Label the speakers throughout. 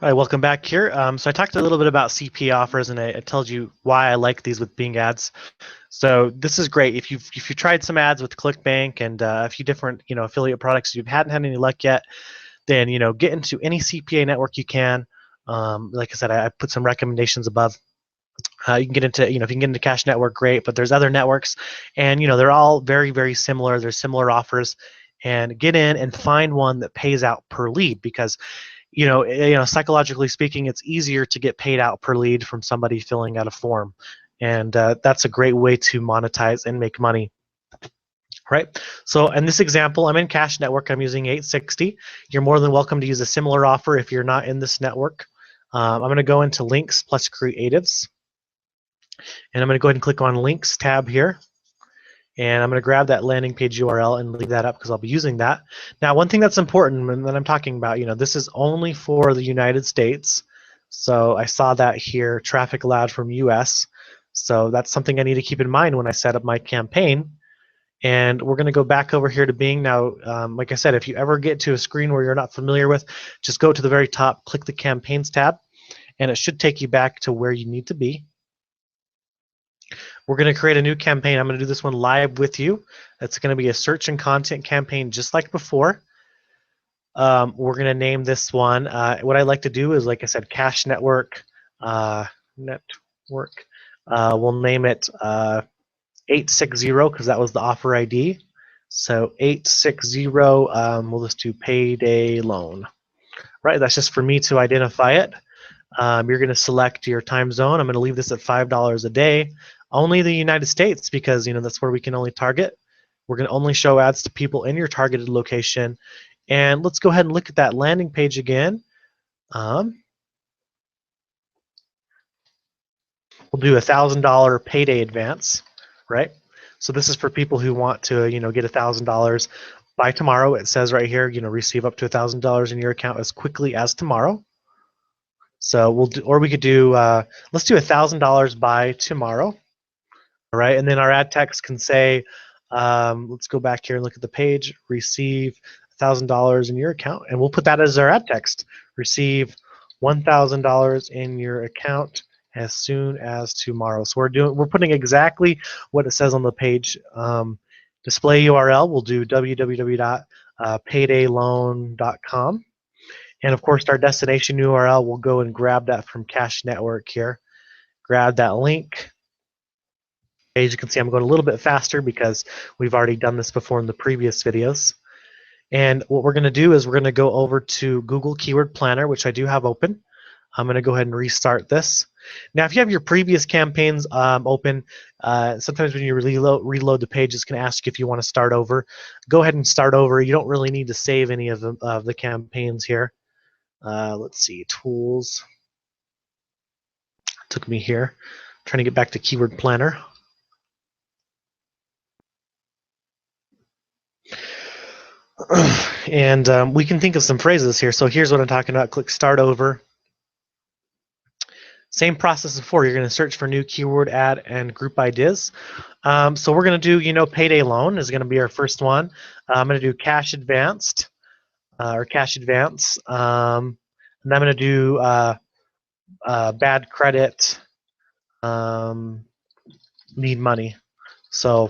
Speaker 1: All right, welcome back here. So I talked a little bit about CPA offers, and I told you why I like these with Bing ads. So this is great. If you tried some ads with ClickBank and a few different affiliate products, you hadn't had any luck yet, then get into any CPA network you can. Like I said, I put some recommendations above. You can get into if you can get into Cash Network, great. But there's other networks, and they're all very similar. There's similar offers, and get in and find one that pays out per lead because psychologically speaking, it's easier to get paid out per lead from somebody filling out a form, and that's a great way to monetize and make money. Right. So in this example, I'm in Cash Network. I'm using 860. You're more than welcome to use a similar offer if you're not in this network. I'm going to go into Links plus Creatives, and I'm going to go ahead and click on Links tab here. And I'm going to grab that landing page URL and leave that up because I'll be using that. Now, one thing that's important when I'm talking about, this is only for the United States. So I saw that here, traffic allowed from US. So that's something I need to keep in mind when I set up my campaign. And we're going to go back over here to Bing. Now, like I said, if you ever get to a screen where you're not familiar with, just go to the very top, click the Campaigns tab, and it should take you back to where you need to be. We're going to create a new campaign. I'm going to do this one live with you. It's going to be a search and content campaign just like before. We're going to name this one. What I like to do is, like I said, Cash Network. We'll name it 860 because that was the offer ID. So 860, we'll just do payday loan. Right, that's just for me to identify it. You're going to select your time zone. I'm going to leave this at $5 a day. Only the United States because that's where we can only target. We're going to only show ads to people in your targeted location. And let's go ahead and look at that landing page again. We'll do $1,000 payday advance, right? So this is for people who want to get $1,000 by tomorrow. It says right here, receive up to $1,000 in your account as quickly as tomorrow. So we'll do, or we could do, let's do $1,000 by tomorrow. All right, and then our ad text can say, let's go back here and look at the page, receive $1,000 in your account, and we'll put that as our ad text. Receive $1,000 in your account as soon as tomorrow. So we're putting exactly what it says on the page. Display URL, we'll do www.paydayloan.com. And of course, our destination URL, we'll go and grab that from Cash Network here. Grab that link. As you can see, I'm going a little bit faster because we've already done this before in the previous videos. And what we're going to do is we're going to go over to Google Keyword Planner, which I do have open. I'm going to go ahead and restart this. Now, if you have your previous campaigns open, sometimes when you reload the page, it's going to ask you if you want to start over. Go ahead and start over. You don't really need to save any of the campaigns here. Let's see, tools. Took me here. I'm trying to get back to Keyword Planner. And we can think of some phrases here. So here's what I'm talking about. Click Start Over. Same process as before. You're going to search for new keyword, ad, and group ideas. So we're going to do, payday loan is going to be our first one. I'm going to do cash advanced or cash advance. And I'm going to do bad credit, need money. So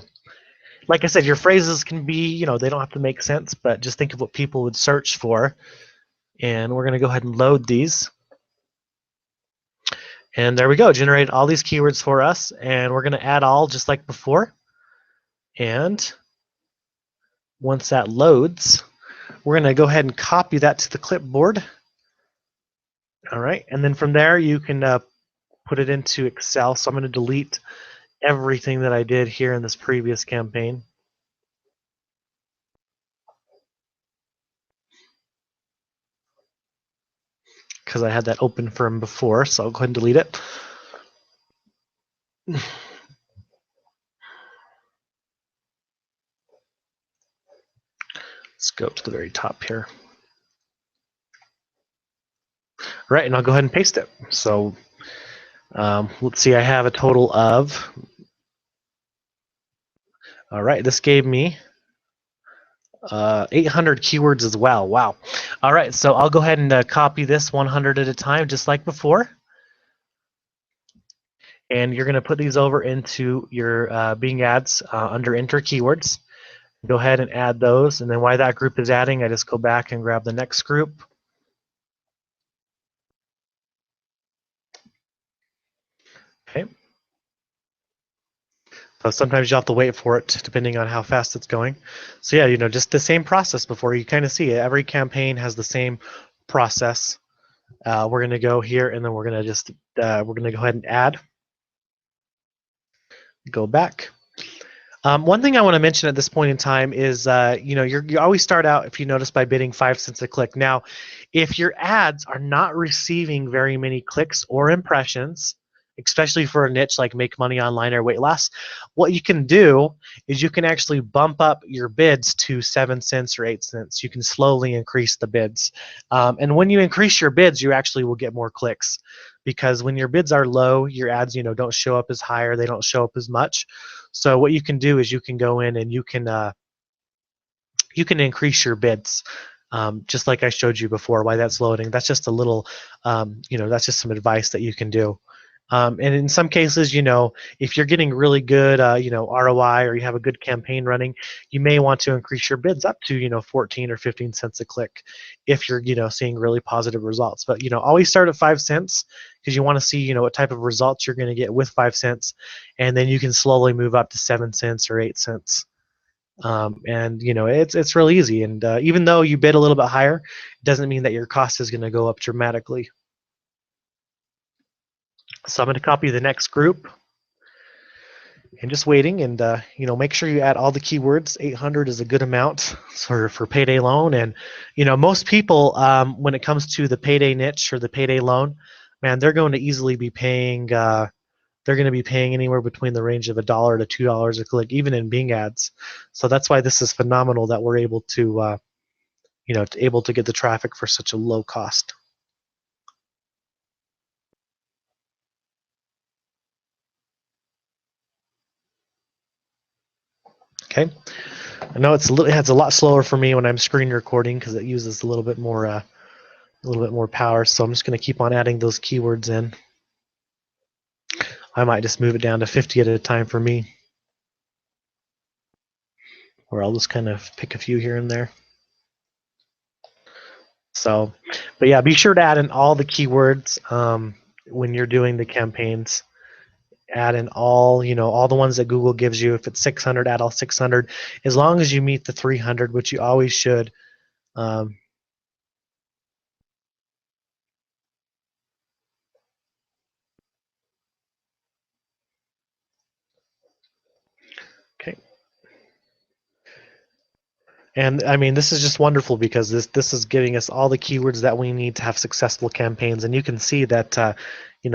Speaker 1: like I said, your phrases can be, they don't have to make sense, but just think of what people would search for. And we're going to go ahead and load these. And there we go, generate all these keywords for us. And we're going to add all just like before. And once that loads, we're going to go ahead and copy that to the clipboard. All right, and then from there you can put it into Excel. So I'm going to delete everything that I did here in this previous campaign. Because I had that open from before, so I'll go ahead and delete it. Let's go to the very top here. All right, and I'll go ahead and paste it. So let's see, I have a total of, all right, this gave me 800 keywords as well. Wow. All right, so I'll go ahead and copy this 100 at a time, just like before. And you're going to put these over into your Bing ads under enter keywords. Go ahead and add those, and then while that group is adding, I just go back and grab the next group. Okay. So sometimes you have to wait for it depending on how fast it's going. So yeah, just the same process before. You kind of see it. Every campaign has the same process. We're going to go here, and then we're going to just we're going to go ahead and add. Go back. One thing I want to mention at this point in time is, you always start out, if you notice, by bidding 5 cents a click. Now, if your ads are not receiving very many clicks or impressions, especially for a niche like make money online or weight loss, what you can do is you can actually bump up your bids to 7 cents or 8 cents. You can slowly increase the bids. And when you increase your bids, you actually will get more clicks, because when your bids are low, your ads, don't show up as high, or they don't show up as much. So what you can do is you can go in and you can increase your bids, just like I showed you before. Why that's loading. That's just a little, that's just some advice that you can do. And in some cases, if you're getting really good, ROI, or you have a good campaign running, you may want to increase your bids up to, 14 or 15 cents a click if you're, seeing really positive results. But, always start at 5 cents, because you want to see, what type of results you're going to get with 5 cents. And then you can slowly move up to 7 cents or 8 cents. And, it's really easy. And even though you bid a little bit higher, it doesn't mean that your cost is going to go up dramatically. So I'm going to copy the next group, and just waiting, and make sure you add all the keywords. 800 is a good amount for payday loan. And most people, when it comes to the payday niche or the payday loan, man, they're going to easily be paying. They're going to be paying anywhere between the range of $1 to $2 a click, even in Bing ads. So that's why this is phenomenal that we're able to, able to get the traffic for such a low cost. Okay. I know it's a lot slower for me when I'm screen recording, because it uses a little bit more power. So I'm just going to keep on adding those keywords in. I might just move it down to 50 at a time for me, or I'll just kind of pick a few here and there. So, but yeah, be sure to add in all the keywords when you're doing the campaigns. Add in all the ones that Google gives you. If it's 600, add all 600, as long as you meet the 300, which you always should. Okay. And I mean, this is just wonderful, because this is giving us all the keywords that we need to have successful campaigns. And you can see that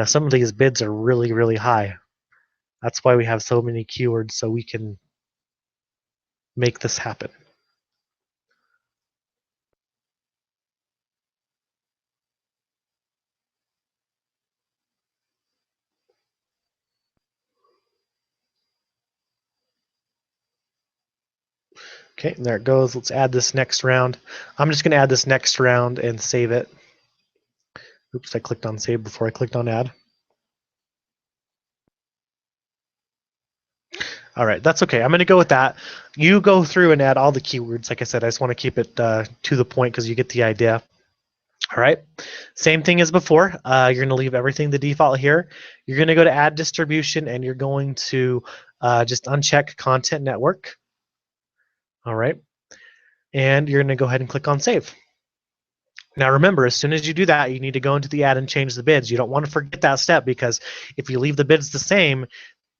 Speaker 1: some of these bids are really, really high. That's why we have so many keywords, so we can make this happen. Okay, and there it goes. Let's add this next round. I'm just going to add this next round and save it. Oops, I clicked on save before I clicked on add. All right, that's okay. I'm going to go with that. You go through and add all the keywords. Like I said, I just want to keep it to the point, because you get the idea. All right, same thing as before. You're going to leave everything the default here. You're going to go to add distribution, and you're going to just uncheck content network. All right, and you're going to go ahead and click on save. Now remember, as soon as you do that, you need to go into the ad and change the bids. You don't want to forget that step, because if you leave the bids the same,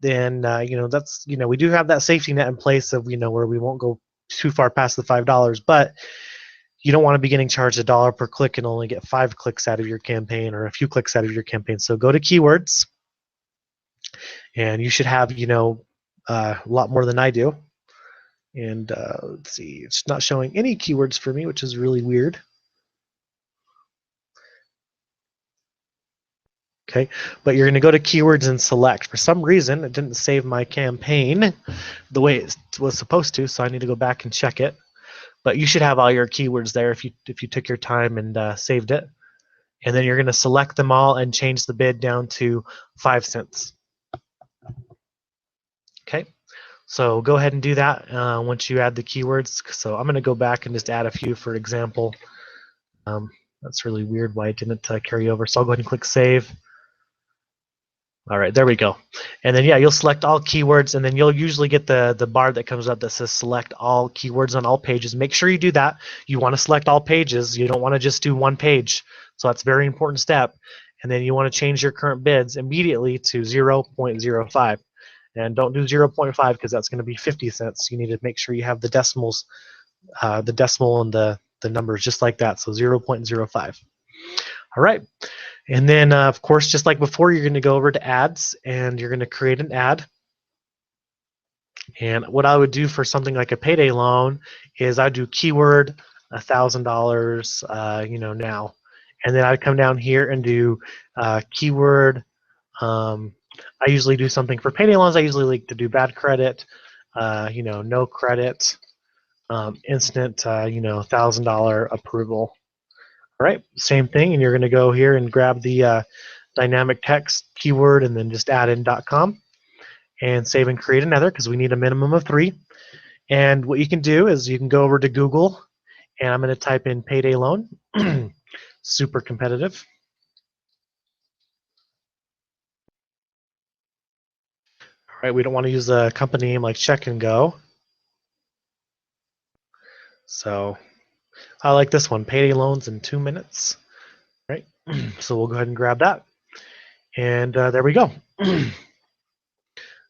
Speaker 1: then that's we do have that safety net in place of where we won't go too far past the $5, but you don't want to be getting charged $1 per click and only get 5 clicks out of your campaign, or a few clicks out of your campaign. So go to keywords, and you should have a lot more than I do. And let's see, it's not showing any keywords for me, which is really weird. Okay, but you're going to go to keywords and select. For some reason, it didn't save my campaign the way it was supposed to, so I need to go back and check it. but you should have all your keywords there if you took your time and saved it. And then you're going to select them all and change the bid down to 5 cents. Okay, so go ahead and do that once you add the keywords. So I'm going to go back and just add a few for example. That's really weird why it didn't carry over. So I'll go ahead and click save. All right, there we go. And then, yeah, you'll select all keywords, and then you'll usually get the bar that comes up that says select all keywords on all pages. Make sure you do that. You want to select all pages. You don't want to just do one page. So that's a very important step. And then you want to change your current bids immediately to 0.05. And don't do 0.5 because that's going to be 50 cents. You need to make sure you have the decimals, the decimal and the numbers just like that. So 0.05. All right. And then, of course, just like before, you're going to go over to ads and you're going to create an ad. And what I would do for something like a payday loan is I'd do keyword $1,000, now. And then I'd come down here and do keyword. I usually do something for payday loans. I usually like to do bad credit, no credit, instant, $1,000 approval. All right, same thing, and you're going to go here and grab the dynamic text keyword and then just add in .com and save and create another because we need a minimum of 3. And what you can do is you can go over to Google and I'm going to type in payday loan, super competitive. All right, we don't want to use a company name like Check and Go. So I like this one, payday loans in 2 minutes. Right, so we'll go ahead and grab that. And there we go.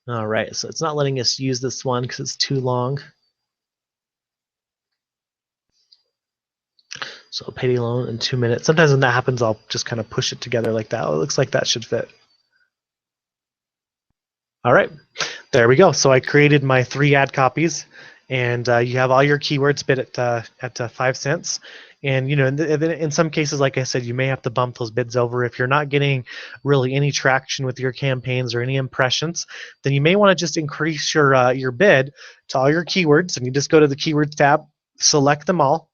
Speaker 1: All right, so it's not letting us use this one because it's too long. So payday loan in 2 minutes. Sometimes when that happens, I'll just kind of push it together like that. Oh, it looks like that should fit. All right, there we go. So I created my 3 ad copies, and you have all your keywords bid at 5 cents. And in some cases, like I said, you may have to bump those bids over if you're not getting really any traction with your campaigns or any impressions. Then you may want to just increase your bid to all your keywords, and you just go to the keywords tab, select them all,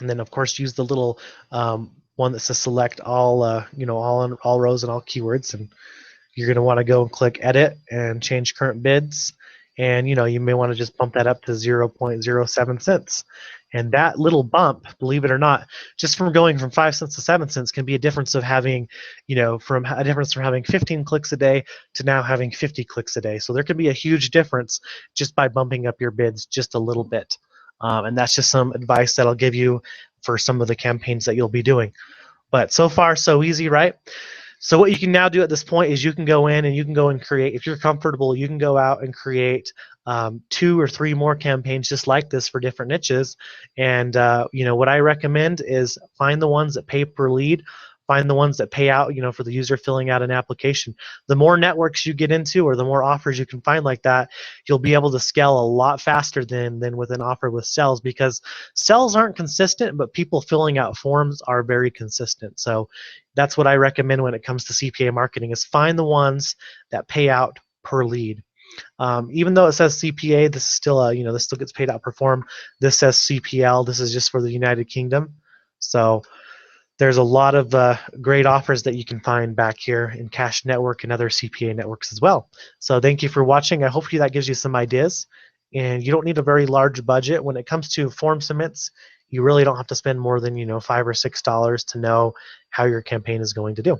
Speaker 1: and then of course use the little one that says select all, all rows and all keywords, and you're going to want to go and click edit and change current bids. And you may want to just bump that up to 0.07 cents. And that little bump, believe it or not, just from going from 5 cents to 7 cents can be a difference of having, from having 15 clicks a day to now having 50 clicks a day. So there could be a huge difference just by bumping up your bids just a little bit. And that's just some advice that I'll give you for some of the campaigns that you'll be doing. But so far, so easy, right? So what you can now do at this point is you can go in and you can go and create, if you're comfortable, you can go out and create 2 or 3 more campaigns just like this for different niches. And what I recommend is find the ones that pay per lead, find the ones that pay out, for the user filling out an application. The more networks you get into or the more offers you can find like that, you'll be able to scale a lot faster than with an offer with cells, because cells aren't consistent, but people filling out forms are very consistent. So that's what I recommend when it comes to CPA marketing, is find the ones that pay out per lead. Even though it says CPA, this is still this still gets paid out per form. This says CPL. This is just for the United Kingdom. So there's a lot of great offers that you can find back here in Cash Network and other CPA networks as well. So thank you for watching. I hope that gives you some ideas. And you don't need a very large budget. When it comes to form submits, you really don't have to spend more than $5 or $6 to know how your campaign is going to do.